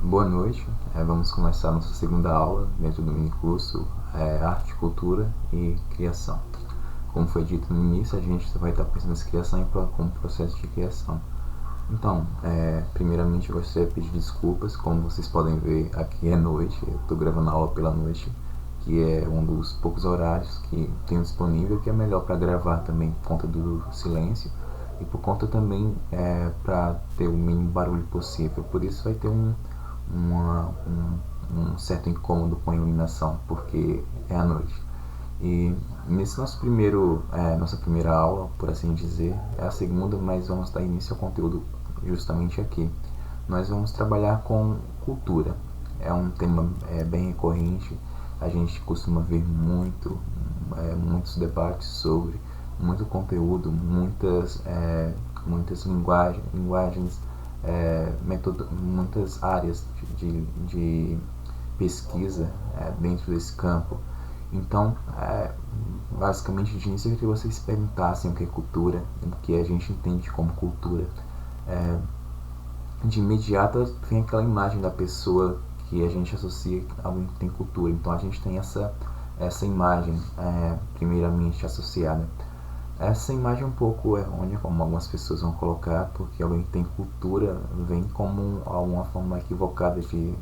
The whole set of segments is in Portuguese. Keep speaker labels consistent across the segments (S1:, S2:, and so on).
S1: Boa noite. Vamos começar nossa segunda aula dentro do minicurso Arte, Cultura e Criação. Como foi dito no início, a gente vai estar pensando nessa criação como processo de criação. Então, primeiramente eu gostaria de pedir desculpas. Como vocês podem ver, aqui é noite, eu estou gravando a aula pela noite, que é um dos poucos horários que tenho disponível, que é melhor para gravar também por conta do silêncio e por conta também para ter o mínimo barulho possível. Por isso vai ter uma, um certo incômodo com a iluminação, porque é à noite. E nesse nossa primeira aula, por assim dizer, é a segunda, mas vamos dar início ao conteúdo justamente aqui. Nós vamos trabalhar com cultura. É um tema bem recorrente, a gente costuma ver muitos debates sobre, muito conteúdo, muitas linguagens, muitas áreas de pesquisa dentro desse campo. Então, basicamente, de início eu queria que vocês perguntassem o que é cultura, o que a gente entende como cultura. É, de imediato vem aquela imagem da pessoa que a gente associa a alguém que tem cultura. Então a gente tem essa imagem primeiramente associada. Essa imagem é um pouco errônea, como algumas pessoas vão colocar, porque alguém que tem cultura vem como uma forma equivocada de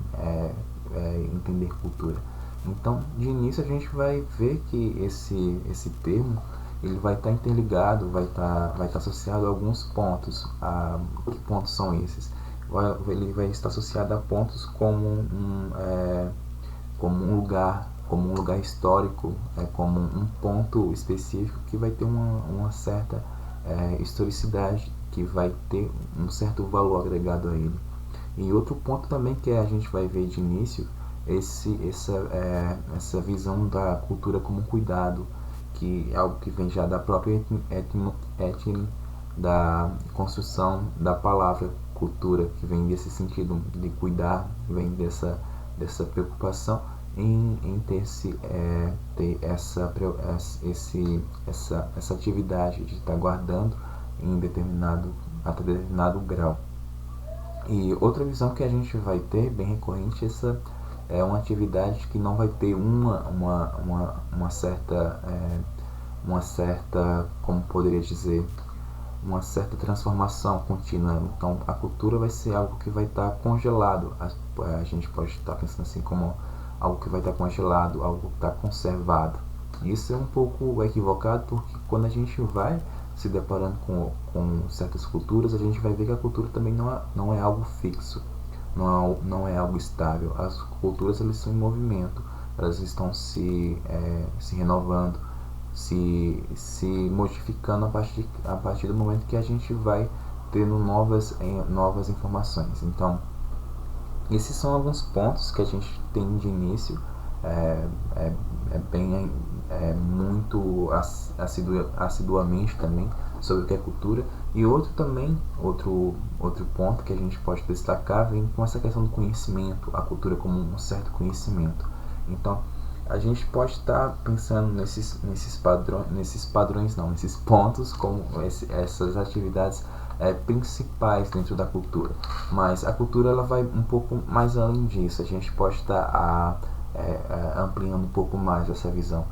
S1: entender cultura. Então, de início a gente vai ver que esse termo ele vai estar interligado, vai estar associado a alguns pontos. Que pontos são esses? Ele vai estar associado a pontos como um lugar histórico, como um ponto específico que vai ter uma certa historicidade, que vai ter um certo valor agregado a ele. E outro ponto também que a gente vai ver de início essa visão da cultura como cuidado, que é algo que vem já da própria da construção da palavra cultura, que vem desse sentido de cuidar, vem dessa preocupação em ter essa atividade de estar guardando até determinado grau. E outra visão que a gente vai ter, bem recorrente, essa é uma atividade que não vai ter uma certa, como poderia dizer, uma certa transformação contínua. Então a cultura vai ser algo que vai estar congelado. A gente pode estar pensando assim como algo que vai estar congelado, algo que está conservado. Isso é um pouco equivocado, porque quando a gente vai se deparando com certas culturas, a gente vai ver que a cultura também não é algo fixo, não é algo estável. As culturas elas estão em movimento, elas estão se renovando, se modificando a partir do momento que a gente vai tendo novas informações. Então, esses são alguns pontos que a gente tem de início, é, é, muito assiduamente também sobre o que é cultura. E outro ponto que a gente pode destacar vem com essa questão do conhecimento, a cultura como um certo conhecimento. Então, a gente pode estar pensando nesses pontos como essas atividades principais dentro da cultura. Mas a cultura ela vai um pouco mais além disso. A gente pode estar ampliando um pouco mais essa visão.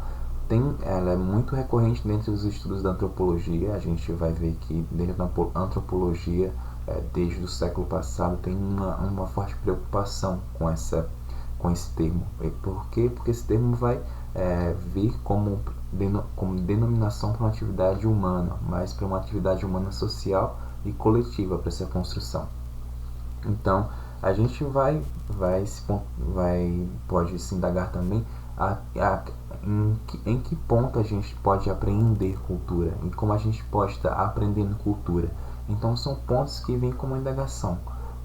S1: Ela é muito recorrente dentro dos estudos da antropologia. A gente vai ver que dentro da antropologia, desde o século passado, tem uma forte preocupação com esse termo. E por quê? Porque esse termo vai vir como denominação para uma atividade humana, mas para uma atividade humana social e coletiva para essa construção. Então, a gente pode se indagar também em que ponto a gente pode aprender cultura, e como a gente pode estar aprendendo cultura. Então, são pontos que vêm como indagação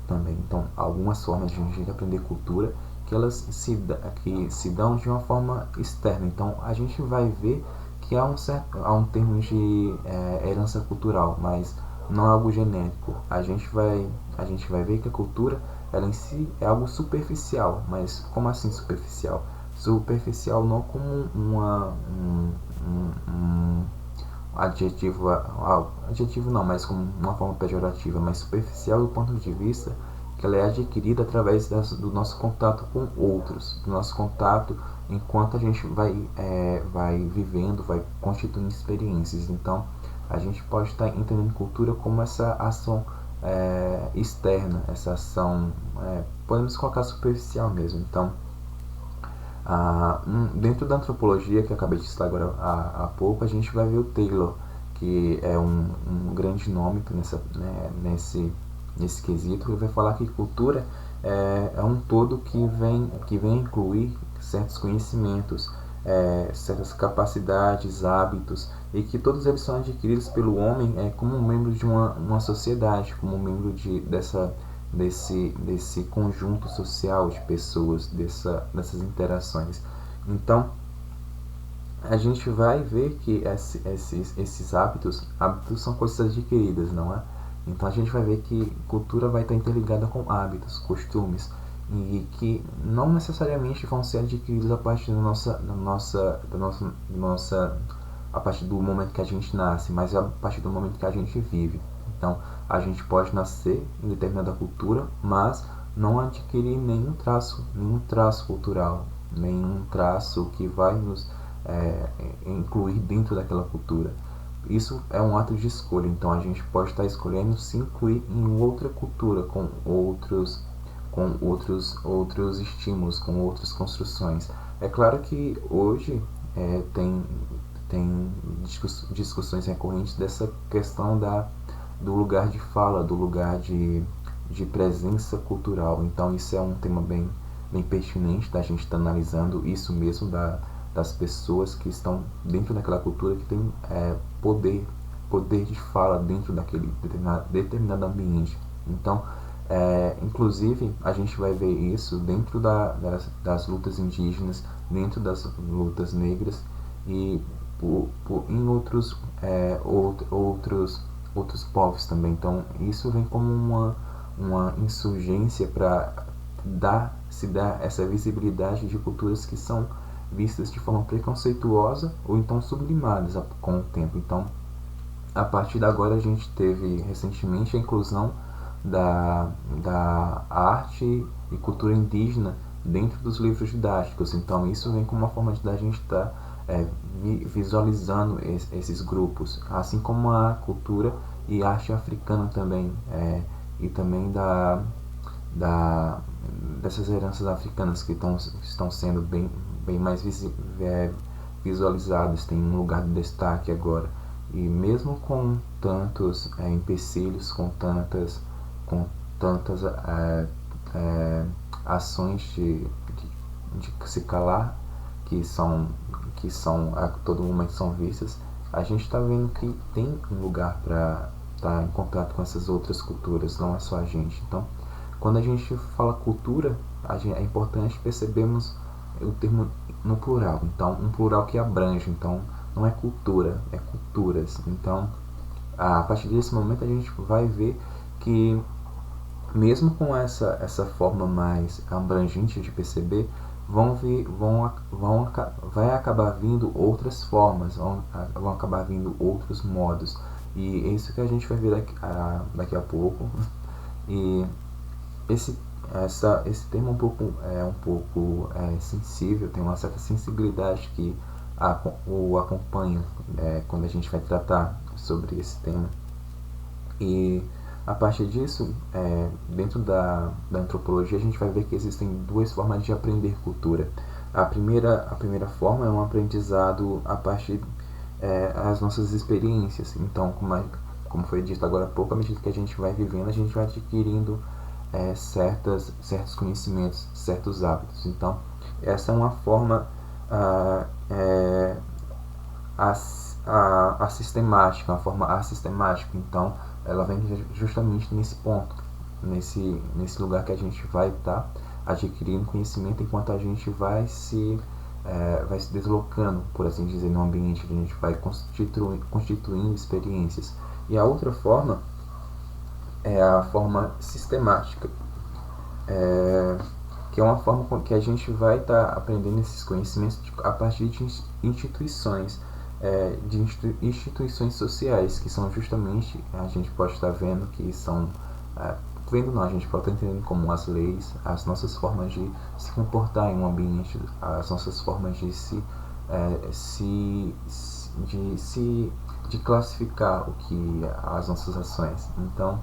S1: também. Então, algumas formas de a gente aprender cultura que elas que se dão de uma forma externa. Então, a gente vai ver que há um termo de herança cultural, mas não é algo genérico. A gente vai ver que a cultura ela em si é algo superficial, mas como assim superficial? Superficial não como um adjetivo não, mas como uma forma pejorativa, mas superficial do ponto de vista que ela é adquirida através do nosso contato com outros, do nosso contato enquanto a gente vai vivendo, vai constituindo experiências. Então, a gente pode estar entendendo cultura como essa ação externa, essa ação, podemos colocar superficial mesmo. Então, dentro da antropologia, que eu acabei de citar agora há pouco, a gente vai ver o Taylor, que é um grande nome nesse quesito, e vai falar que cultura é um todo que vem incluir certos conhecimentos, certas capacidades, hábitos, e que todos eles são adquiridos pelo homem como um membro de uma sociedade, como um membro desse conjunto social de pessoas, dessas interações. Então, a gente vai ver que esses hábitos são coisas adquiridas, não é? Então a gente vai ver que cultura vai estar interligada com hábitos, costumes, e que não necessariamente vão ser adquiridos a partir a partir do momento que a gente nasce, mas a partir do momento que a gente vive. Então, a gente pode nascer em determinada cultura, mas não adquirir nenhum traço cultural, nenhum traço que vai nos incluir dentro daquela cultura. Isso é um ato de escolha, então a gente pode estar escolhendo se incluir em outra cultura, com outros estímulos, com outras construções. É claro que hoje tem discussões recorrentes dessa questão do lugar de fala, do lugar de presença cultural. Então isso é um tema bem pertinente da gente estar analisando isso mesmo, das pessoas que estão dentro daquela cultura, que tem poder de fala dentro daquele determinado ambiente. Então, inclusive, a gente vai ver isso dentro das lutas indígenas, dentro das lutas negras e em outros povos também. Então, isso vem como uma insurgência para se dar essa visibilidade de culturas que são vistas de forma preconceituosa ou então sublimadas com o tempo. Então, a partir de agora, a gente teve recentemente a inclusão da arte e cultura indígena dentro dos livros didáticos. Então, isso vem como uma forma de a gente estar visualizando esses grupos, assim como a cultura e arte africana também, e também dessas heranças africanas que estão sendo bem mais visualizadas, tem um lugar de destaque agora. E mesmo com tantos empecilhos, com tantas ações de se calar, que a todo momento são vistas, a gente está vendo que tem um lugar para estar em contato com essas outras culturas, não é só a gente. Então, quando a gente fala cultura, é importante percebermos o termo no plural. Então, um plural que abrange. Então, não é cultura, é culturas. Então, a partir desse momento, a gente vai ver que, mesmo com essa forma mais abrangente de perceber, vai acabar vindo outras formas, vão acabar vindo outros modos. E é isso que a gente vai ver daqui a pouco. E esse tema é um pouco sensível, tem uma certa sensibilidade que o acompanha quando a gente vai tratar sobre esse tema. E a partir disso, dentro da antropologia, a gente vai ver que existem duas formas de aprender cultura. A primeira forma é um aprendizado a partir das nossas experiências. Então, como foi dito agora há pouco, à medida que a gente vai vivendo, a gente vai adquirindo certos conhecimentos, certos hábitos. Então, essa é uma forma sistemática, uma forma assistemática. Então, ela vem justamente nesse ponto, nesse lugar que a gente vai estar adquirindo conhecimento enquanto a gente vai se deslocando, por assim dizer, no ambiente, que a gente vai constituindo experiências. E a outra forma é a forma sistemática, que é uma forma com que a gente vai estar aprendendo esses conhecimentos a partir de instituições, instituições sociais, que são justamente, a gente pode estar vendo que vendo não, a gente pode estar entendendo como as leis, as nossas formas de se comportar em um ambiente, as nossas formas de de classificar o que as nossas ações. Então,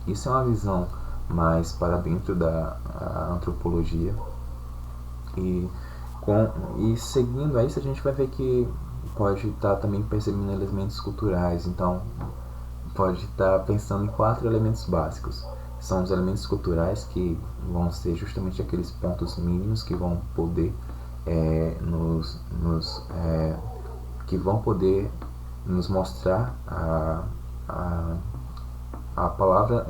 S1: isso é uma visão mais para dentro da antropologia. E seguindo a isso, a gente vai ver que pode estar também percebendo elementos culturais. Então, pode estar pensando em 4 elementos básicos. São os elementos culturais, que vão ser justamente aqueles pontos mínimos que vão poder que vão poder nos mostrar a palavra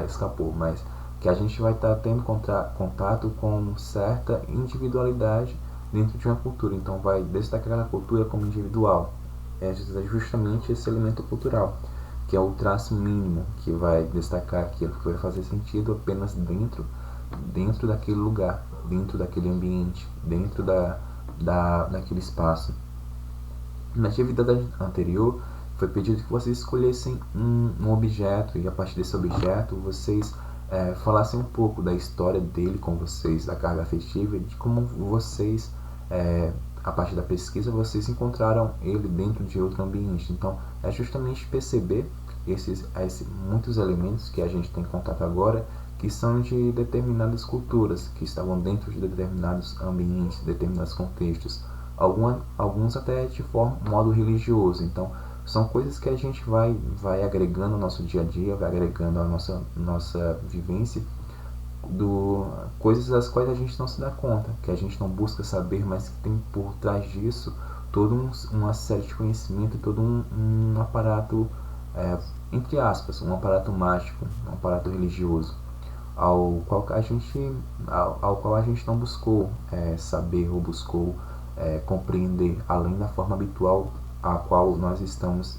S1: escapou, mas que a gente vai estar tendo contato com certa individualidade dentro de uma cultura. Então vai destacar a cultura como individual. É justamente esse elemento cultural, que é o traço mínimo, que vai destacar aquilo que vai fazer sentido apenas dentro daquele lugar, dentro daquele ambiente, dentro daquele espaço. Na atividade anterior, foi pedido que vocês escolhessem um objeto, e a partir desse objeto vocês falassem um pouco da história dele com vocês, da carga afetiva, de como vocês, a partir da pesquisa, vocês encontraram ele dentro de outro ambiente. Então, é justamente perceber esses muitos elementos que a gente tem contato agora, que são de determinadas culturas, que estavam dentro de determinados ambientes, determinados contextos, alguns até de modo religioso. Então, são coisas que a gente vai agregando ao nosso dia a dia, vai agregando à nossa vivência, coisas das quais a gente não se dá conta, que a gente não busca saber, mas que tem por trás disso toda uma série de conhecimento, todo um aparato, entre aspas, um aparato mágico, um aparato religioso, ao qual a gente não buscou saber ou buscou compreender, além da forma habitual a qual nós estamos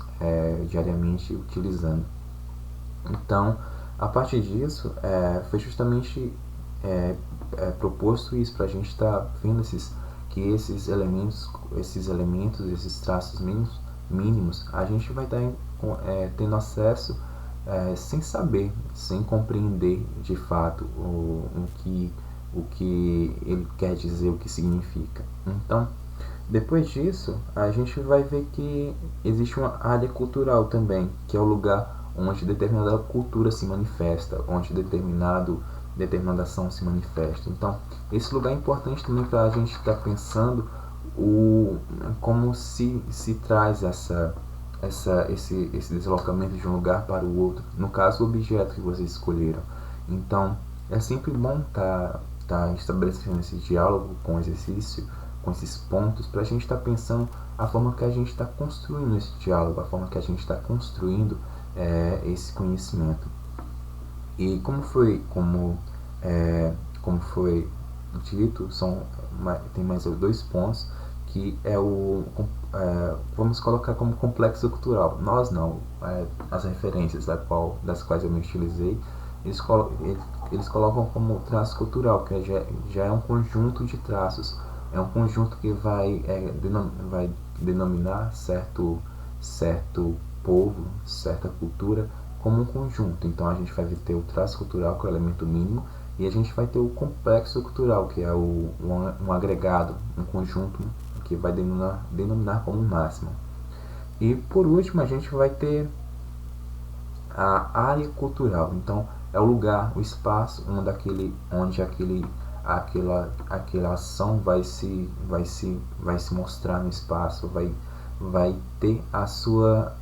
S1: diariamente utilizando. Então, a partir disso, foi justamente proposto isso, para a gente estar vendo que esses elementos, esses traços mínimos, a gente vai estar tendo acesso sem saber, sem compreender de fato o que ele quer dizer, o que significa. Então, depois disso, a gente vai ver que existe uma área cultural também, que é o lugar onde determinada cultura se manifesta, onde determinada ação se manifesta. Então, esse lugar é importante também para a gente estar pensando como se traz esse deslocamento de um lugar para o outro, no caso o objeto que vocês escolheram. Então, é sempre bom estar estabelecendo esse diálogo com o exercício, com esses pontos, para a gente estar pensando a forma que a gente está construindo esse diálogo, a forma que a gente está construindo esse conhecimento. E como foi dito, tem mais 2 pontos, que é vamos colocar como complexo cultural. Nós não, as referências das quais eu me utilizei, eles colocam como traço cultural, que já é um conjunto de traços, é um conjunto que vai denominar certo povo, certa cultura como um conjunto. Então a gente vai ter o traço cultural, que é o elemento mínimo, e a gente vai ter o complexo cultural, que é um agregado, um conjunto que vai denominar como máximo. E por último a gente vai ter a área cultural. Então é o lugar, o espaço onde aquela ação vai se mostrar no espaço, vai ter a sua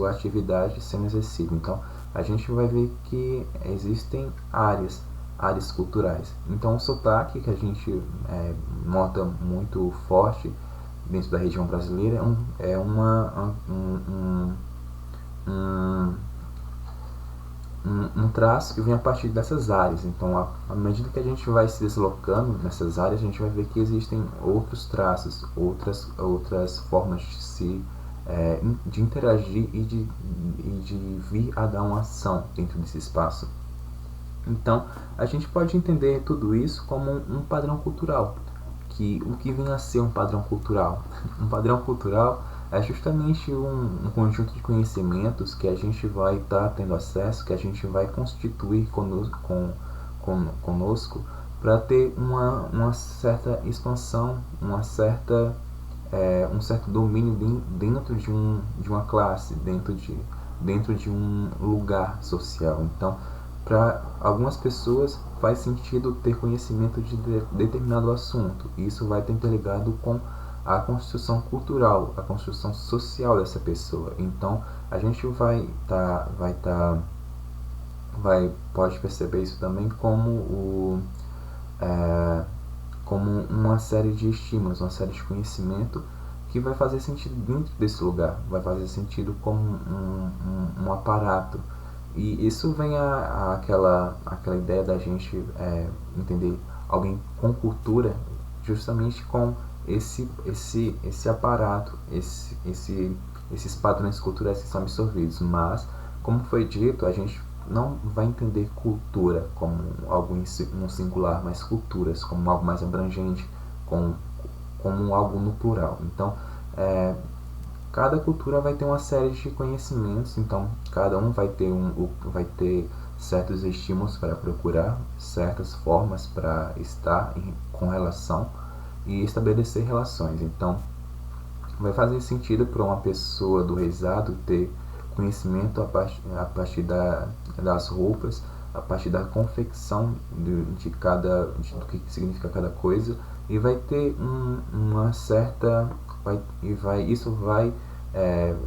S1: atividade sendo exercida. Então a gente vai ver que existem áreas culturais. Então o sotaque, que a gente nota muito forte dentro da região brasileira, é um traço que vem a partir dessas áreas. Então, à medida que a gente vai se deslocando nessas áreas, a gente vai ver que existem outros traços, outras formas de interagir e de vir a dar uma ação dentro desse espaço. Então, a gente pode entender tudo isso como um padrão cultural. O que vem a ser um padrão cultural? Um padrão cultural é justamente um conjunto de conhecimentos que a gente vai estar tendo acesso, que a gente vai constituir conosco para ter uma certa expansão, um certo domínio dentro de uma classe, dentro de um lugar social. Então, para algumas pessoas faz sentido ter conhecimento de determinado assunto. Isso vai estar interligado com a construção cultural, a construção social dessa pessoa. Então, a gente pode perceber isso também como uma série de estímulos, uma série de conhecimento que vai fazer sentido dentro desse lugar, vai fazer sentido como um aparato. E isso vem aquela ideia da gente entender alguém com cultura justamente com esse aparato, esses padrões culturais que são absorvidos. Mas, como foi dito, a gente não vai entender cultura como algo no singular, mas culturas como algo mais abrangente, como algo no plural. Então, cada cultura vai ter uma série de conhecimentos, então cada um vai ter certos estímulos para procurar, certas formas para estar com relação e estabelecer relações. Então, vai fazer sentido para uma pessoa do rezado ter conhecimento a partir das roupas, a partir da confecção do que significa cada coisa, e vai ter uma certa isso vai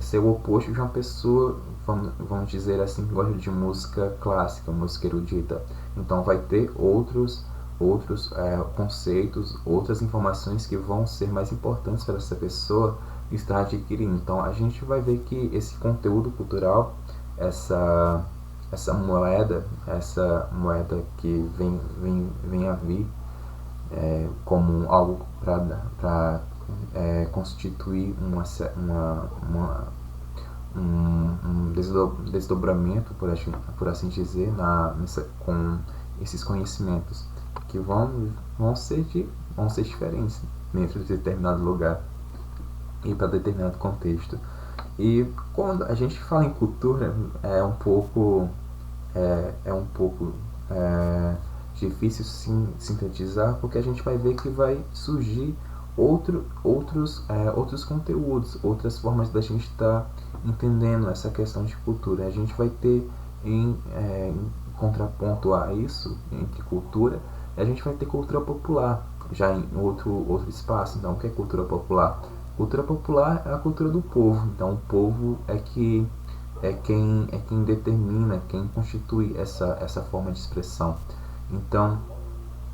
S1: ser o oposto de uma pessoa, vamos dizer assim, que gosta de música clássica, música erudita. Então vai ter outros conceitos, outras informações que vão ser mais importantes para essa pessoa estar adquirindo. Então a gente vai ver que esse conteúdo cultural, essa moeda que vem a vir como algo para constituir um desdobramento, por assim dizer, com esses conhecimentos que vão ser diferentes dentro de determinado lugar e para determinado contexto. E quando a gente fala em cultura, é um pouco difícil sintetizar, porque a gente vai ver que vai surgir outros conteúdos, outras formas da gente estar entendendo essa questão de cultura. A gente vai ter em contraponto a isso, entre cultura, a gente vai ter cultura popular, já em outro espaço. Então, o que é cultura popular? Cultura popular é a cultura do povo. Então, o povo é quem determina, quem constitui essa forma de expressão. Então,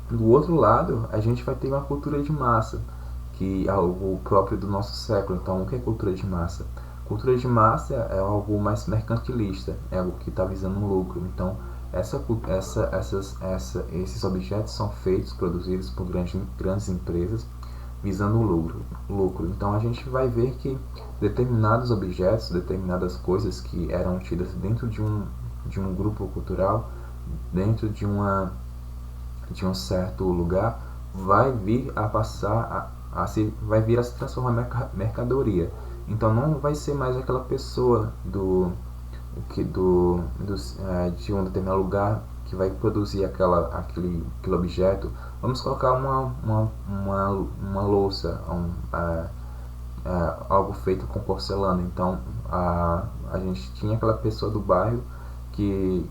S1: do outro lado, a gente vai ter uma cultura de massa, que é algo próprio do nosso século. Então, o que é cultura de massa? Cultura de massa é algo mais mercantilista, é algo que está visando um lucro. Então, esses objetos são produzidos por grandes empresas visando o lucro. Então, a gente vai ver que determinados objetos, determinadas coisas que eram tidas dentro de um grupo cultural, dentro de um certo lugar, vai vir a se transformar em mercadoria. Então não vai ser mais aquela pessoa de um determinado lugar que vai produzir aquele objeto. Vamos colocar uma louça, algo feito com porcelana. Então a gente tinha aquela pessoa do bairro que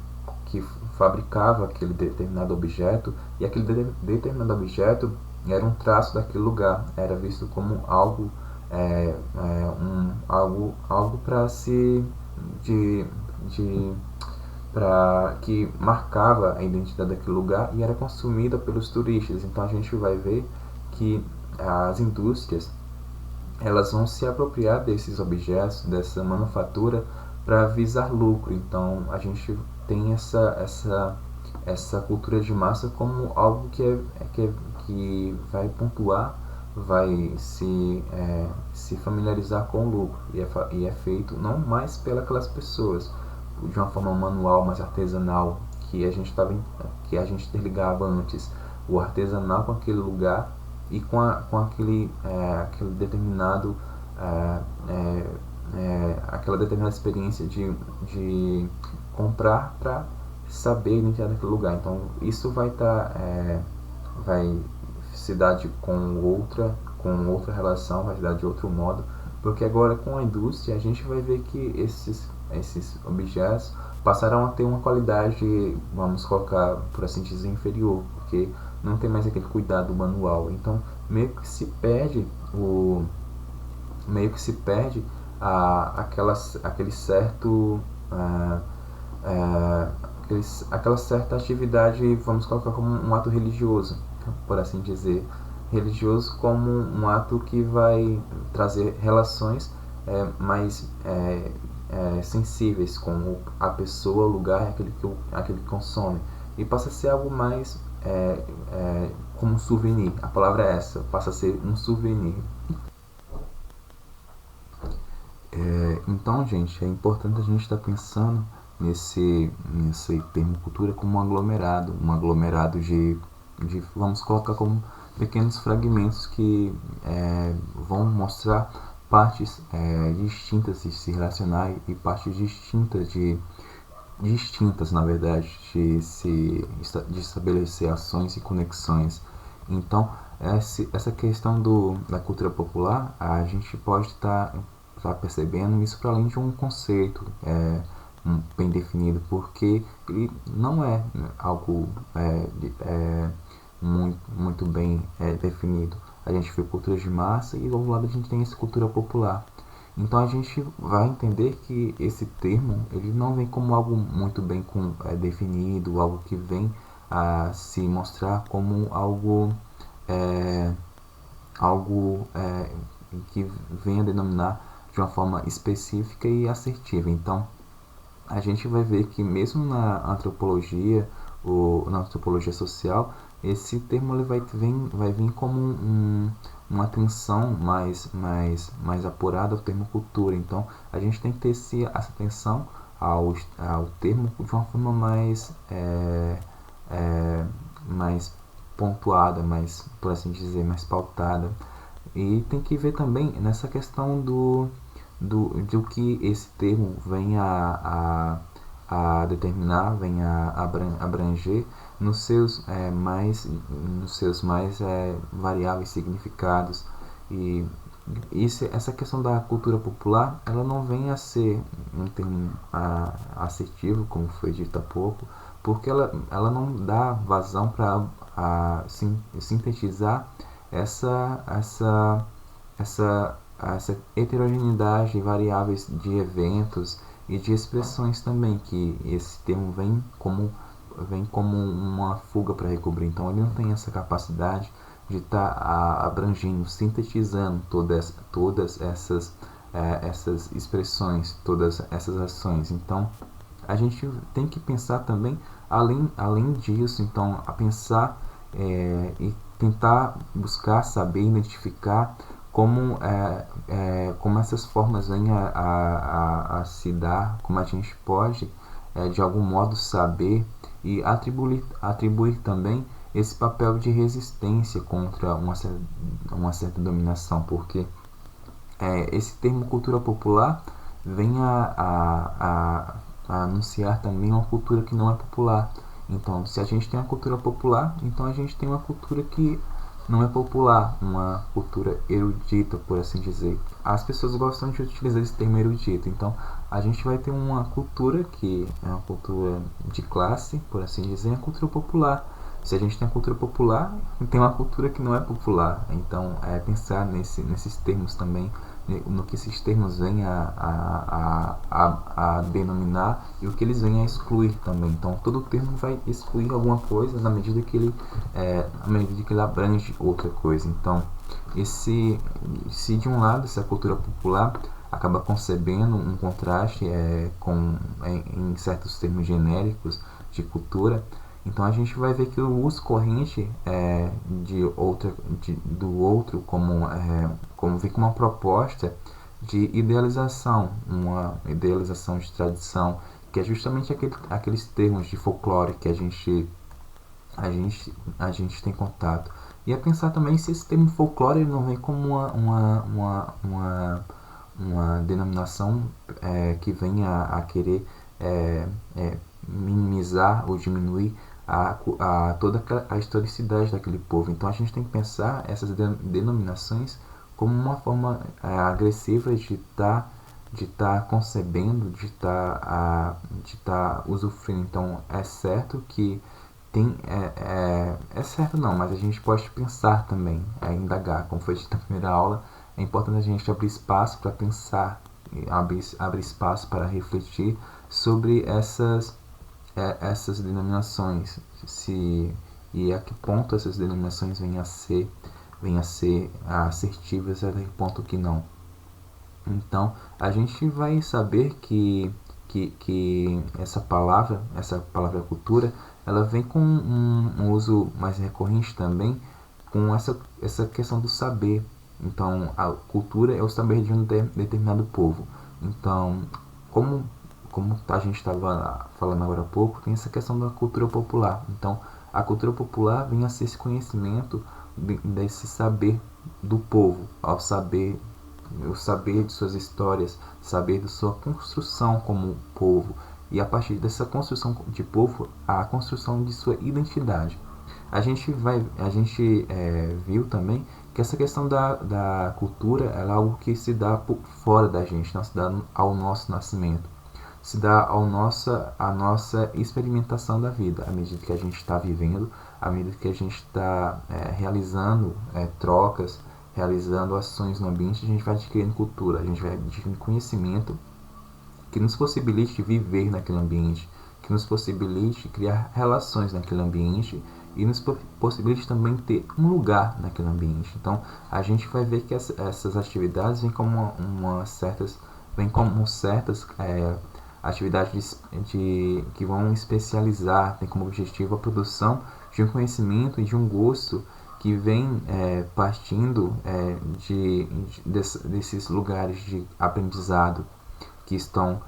S1: fabricava aquele determinado objeto, e aquele determinado objeto era um traço daquele lugar, era visto como algo para que marcava a identidade daquele lugar e era consumida pelos turistas. Então a gente vai ver que as indústrias elas vão se apropriar desses objetos, dessa manufatura, para visar lucro. Então a gente tem essa cultura de massa como algo que vai pontuar, vai se familiarizar com o lucro, e é feito não mais pelas pessoas de uma forma manual, mais artesanal, que a gente interligava antes o artesanal com aquele lugar e com aquele determinado aquela determinada experiência de comprar para saber entrar naquele lugar. Então isso vai se dar com outra relação, vai se dar de outro modo, porque agora com a indústria a gente vai ver que esses objetos passaram a ter uma qualidade, vamos colocar por assim dizer, inferior, porque não tem mais aquele cuidado manual. Então meio que se perde aquele certo aquela certa atividade, vamos colocar como um ato religioso, por assim dizer, religioso como um ato que vai trazer relações mais sensíveis com a pessoa, o lugar, aquele que consome, e passa a ser algo mais como um souvenir. A palavra é essa, passa a ser um souvenir. Então, gente, é importante a gente estar pensando nesse termo cultura como um aglomerado de vamos colocar como pequenos fragmentos que vão mostrar partes distintas de se relacionar e partes distintas, na verdade, de estabelecer ações e conexões. Então, essa questão da cultura popular, a gente pode estar percebendo isso para além de um conceito bem definido, porque ele não é algo muito bem definido. A gente vê cultura de massa e do outro lado a gente tem essa cultura popular. Então a gente vai entender que esse termo ele não vem como algo muito bem definido, algo que vem a se mostrar como algo que vem a denominar de uma forma específica e assertiva. Então a gente vai ver que mesmo na antropologia ou na antropologia social, esse termo ele vai vir como uma atenção mais apurada ao termo cultura. Então a gente tem que ter essa atenção ao termo de uma forma mais pontuada, mais, por assim dizer, mais pautada. E tem que ver também nessa questão do que esse termo vem a determinar, vem a abranger nos seus mais variáveis significados. E essa questão da cultura popular, ela não vem a ser um termo assertivo, como foi dito há pouco, porque ela não dá vazão para sintetizar essa heterogeneidade de variáveis de eventos e de expressões também, que esse termo vem como uma fuga para recobrir. Então ele não tem essa capacidade de estar abrangindo, sintetizando todas essas expressões, todas essas ações. Então a gente tem que pensar também além disso, então a pensar e tentar buscar saber, identificar como essas formas vêm a se dar, como a gente pode de algum modo saber e atribuir também esse papel de resistência contra uma certa dominação, porque esse termo cultura popular vem a anunciar também uma cultura que não é popular. Então, se a gente tem uma cultura popular, então a gente tem uma cultura que não é popular, uma cultura erudita, por assim dizer. As pessoas gostam de utilizar esse termo erudito, então a gente vai ter uma cultura que é uma cultura de classe, por assim dizer, uma cultura popular. Se a gente tem a cultura popular, tem uma cultura que não é popular. Então, pensar nesses termos também, no que esses termos vêm a denominar e o que eles vêm a excluir também. Então, todo termo vai excluir alguma coisa na medida que ele abrange outra coisa. Então, se de um lado essa cultura popular acaba concebendo um contraste em certos termos genéricos de cultura, então a gente vai ver que o uso corrente do outro como vem com uma proposta de idealização, uma idealização de tradição, que é justamente aqueles termos de folclore que a gente tem contato. E a pensar também se esse termo folclore não vem como uma denominação que venha a querer minimizar ou diminuir toda a historicidade daquele povo. Então a gente tem que pensar essas denominações como uma forma agressiva de estar concebendo, de estar usufruindo. Então é certo que é certo não, mas a gente pode pensar também, indagar, como foi dito na primeira aula. É importante a gente abrir espaço para pensar, abrir espaço para refletir sobre essas denominações, e a que ponto essas denominações vêm a ser assertivas, a que ponto que não. Então a gente vai saber que essa palavra cultura, ela vem com um uso mais recorrente também, com essa questão do saber. Então a cultura é o saber de um determinado povo. Então, como a gente estava falando agora há pouco, tem essa questão da cultura popular. Então a cultura popular vem a ser esse conhecimento desse saber do povo, o saber de suas histórias, saber de sua construção como povo, e a partir dessa construção de povo, a construção de sua identidade. A gente viu também que essa questão da cultura é algo que se dá por fora da gente, não se dá ao nosso nascimento, se dá a nossa experimentação da vida, à medida que a gente está vivendo, à medida que a gente está realizando trocas, realizando ações no ambiente. A gente vai adquirindo cultura, a gente vai adquirindo conhecimento que nos possibilite viver naquele ambiente, que nos possibilite criar relações naquele ambiente e nos possibilite também ter um lugar naquele ambiente. Então a gente vai ver que essas atividades vêm como certas atividades que vão especializar, tem como objetivo a produção de um conhecimento e de um gosto que vem partindo desses lugares de aprendizado que estão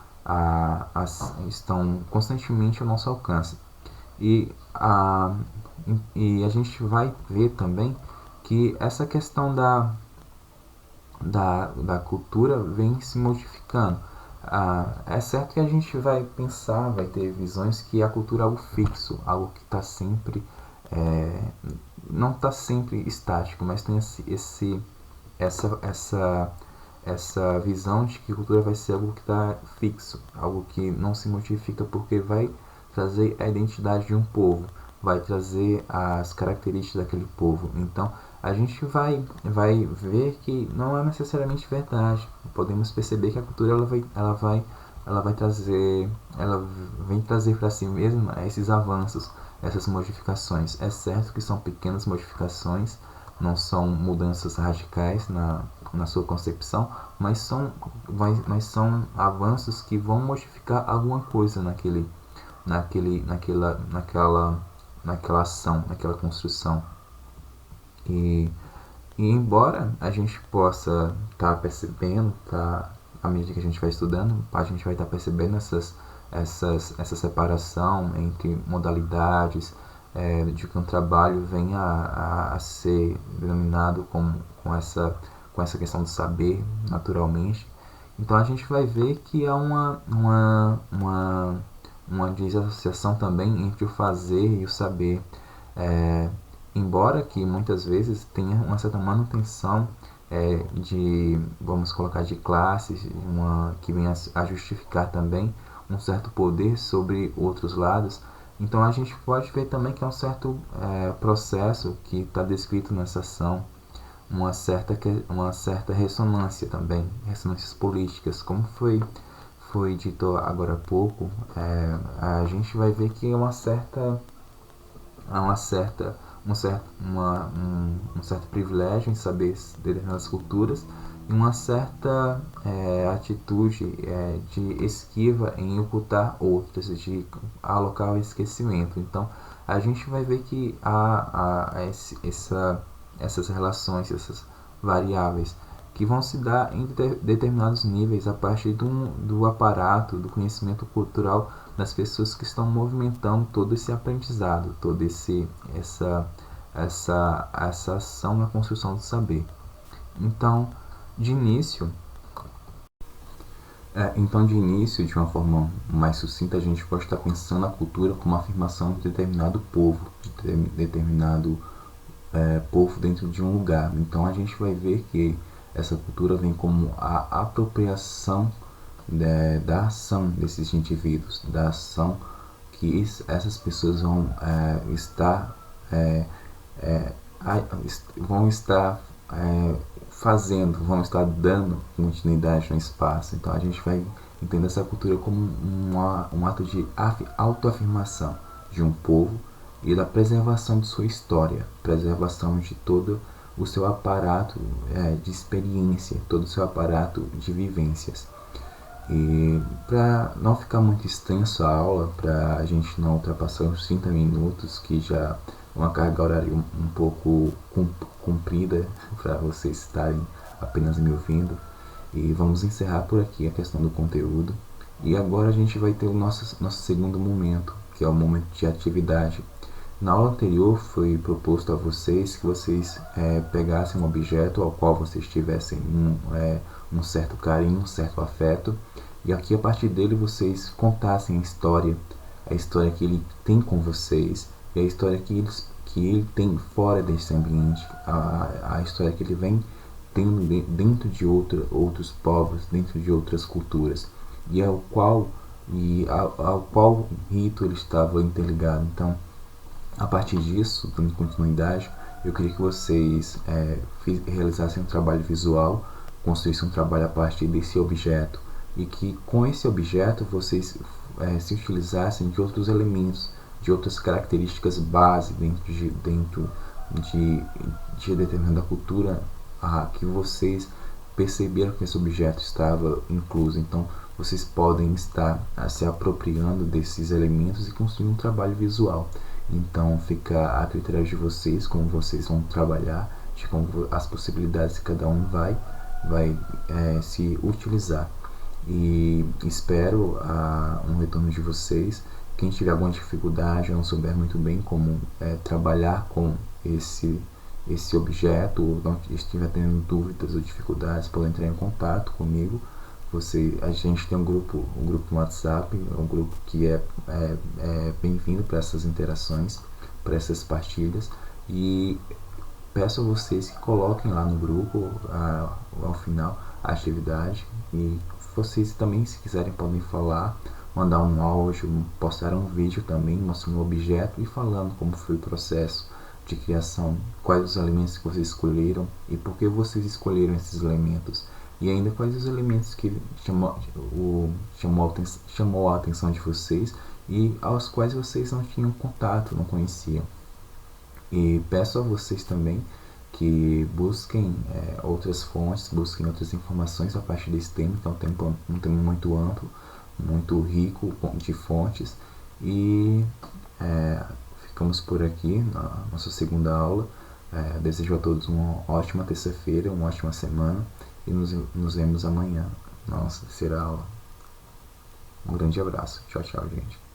S1: constantemente ao nosso alcance. E a gente vai ver também que essa questão da cultura vem se modificando. É certo que a gente vai pensar, vai ter visões que a cultura é algo fixo, algo que está sempre não está sempre estático, mas tem essa visão de que a cultura vai ser algo que está fixo, algo que não se modifica, porque vai trazer a identidade de um povo, vai trazer as características daquele povo. Então a gente vai ver que não é necessariamente verdade. Podemos perceber que a cultura ela vem trazer para si mesma esses avanços, essas modificações. É certo que são pequenas modificações, não são mudanças radicais na sua concepção, mas são avanços que vão modificar alguma coisa naquela ação, naquela construção. E embora a gente possa estar percebendo, à medida que a gente vai estudando, a gente vai estar percebendo essa separação entre modalidades, de que um trabalho venha a ser denominado com essa questão do saber, naturalmente. Então a gente vai ver que há uma desassociação também entre o fazer e o saber, embora que muitas vezes tenha uma certa manutenção vamos colocar, de classes, que venha a justificar também um certo poder sobre outros lados. Então a gente pode ver também que é um certo processo que está descrito nessa ação, uma certa ressonância também, ressonâncias políticas, como foi dito agora há pouco. A gente vai ver que um certo privilégio em saber determinadas culturas e uma certa atitude de esquiva em ocultar outras, de alocar o esquecimento. Então a gente vai ver que há essas relações, essas variáveis que vão se dar em determinados níveis a partir do aparato, do conhecimento cultural das pessoas que estão movimentando todo esse aprendizado, toda essa ação na construção do saber. Então, de início, de uma forma mais sucinta, a gente pode estar pensando a cultura como a afirmação de determinado povo, de determinado povo dentro de um lugar. Então a gente vai ver que essa cultura vem como a apropriação da ação desses indivíduos, da ação que essas pessoas vão estar fazendo, vão estar dando continuidade no espaço. Então a gente vai entender essa cultura como um ato de autoafirmação de um povo e da preservação de sua história, preservação de todo o seu aparato de experiência, todo o seu aparato de vivências. E para não ficar muito extenso a aula, para a gente não ultrapassar os 30 minutos, que já é uma carga horária um pouco comprida para vocês estarem apenas me ouvindo, e vamos encerrar por aqui a questão do conteúdo. E agora a gente vai ter o nosso segundo momento, que é o momento de atividade. Na aula anterior foi proposto a vocês que vocês pegassem um objeto ao qual vocês tivessem um certo carinho, um certo afeto, e aqui a partir dele vocês contassem a história que ele tem com vocês e a história que ele tem fora desse ambiente, a história que ele vem tendo dentro de outros povos, dentro de outras culturas, e ao qual rito ele estava interligado. Então, a partir disso, dando continuidade, eu queria que vocês realizassem um trabalho visual, construíssem um trabalho a partir desse objeto, e que com esse objeto vocês se utilizassem de outros elementos, de outras características base dentro de determinada cultura que vocês perceberam que esse objeto estava incluso. Então vocês podem estar se apropriando desses elementos e construir um trabalho visual. Então fica a critério de vocês como vocês vão trabalhar, de como as possibilidades que cada um vai se utilizar. E espero um retorno de vocês. Quem tiver alguma dificuldade ou não souber muito bem como trabalhar com esse objeto, ou não estiver tendo dúvidas ou dificuldades, pode entrar em contato comigo. A gente tem um grupo no WhatsApp, um grupo que é bem-vindo para essas interações, para essas partilhas, e peço a vocês que coloquem lá no grupo ao final a atividade, e vocês também, se quiserem, podem falar, mandar um áudio, postar um vídeo também mostrando o objeto e falando como foi o processo de criação, quais os elementos que vocês escolheram e por que vocês escolheram esses elementos, e ainda quais os elementos que chamou a atenção de vocês e aos quais vocês não tinham contato, não conheciam. E peço a vocês também que busquem outras fontes, busquem outras informações a partir desse tema, que é um tema muito amplo, muito rico de fontes. E ficamos por aqui na nossa segunda aula. Desejo a todos uma ótima terça-feira, uma ótima semana, e nos vemos amanhã na nossa terceira aula. Um grande abraço. Tchau, tchau, gente.